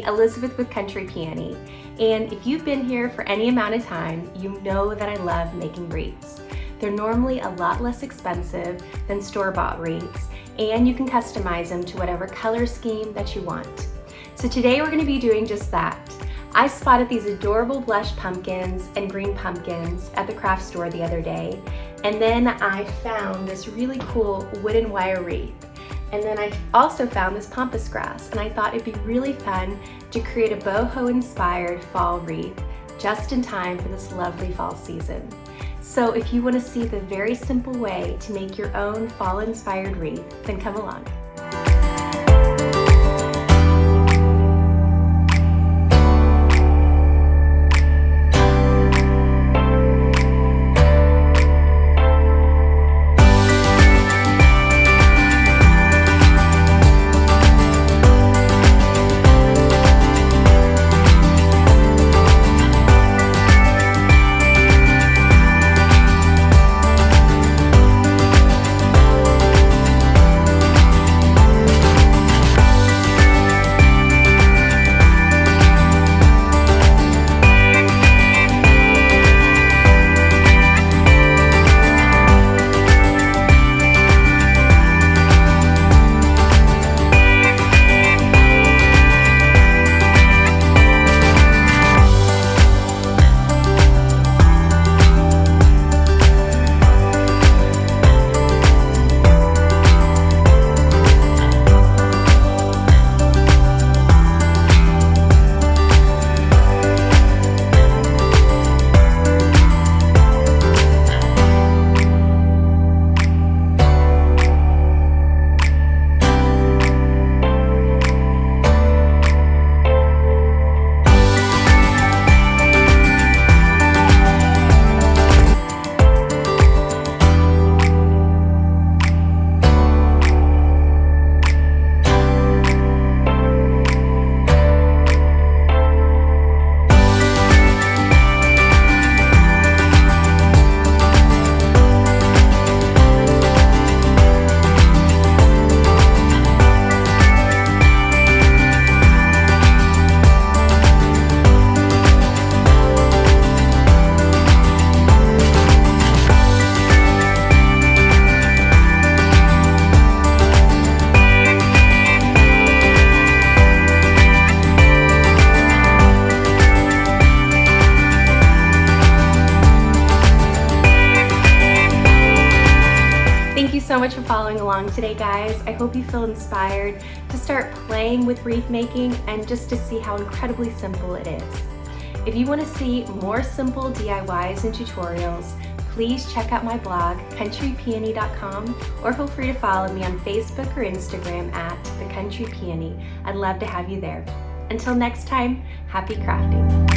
Elizabeth with Country Peony, and if you've been here for any amount of time, you know that I love making wreaths. They're normally a lot less expensive than store-bought wreaths, and you can customize them to whatever color scheme that you want. So today we're going to be doing just that. I spotted these adorable blush pumpkins and green pumpkins at the craft store the other day, and then I found this really cool wooden wire wreath. And then I also found this pampas grass, and I thought it'd be really fun to create a boho-inspired fall wreath just in time for this lovely fall season. So if you want to see the very simple way to make your own fall-inspired wreath, then come along. Thank you so much for following along today, guys. I hope you feel inspired to start playing with wreath making and just to see how incredibly simple it is. If you want to see more simple DIYs and tutorials, please check out my blog, countrypeony.com, or feel free to follow me on Facebook or Instagram at The Country Peony. I'd love to have you there. Until next time, happy crafting.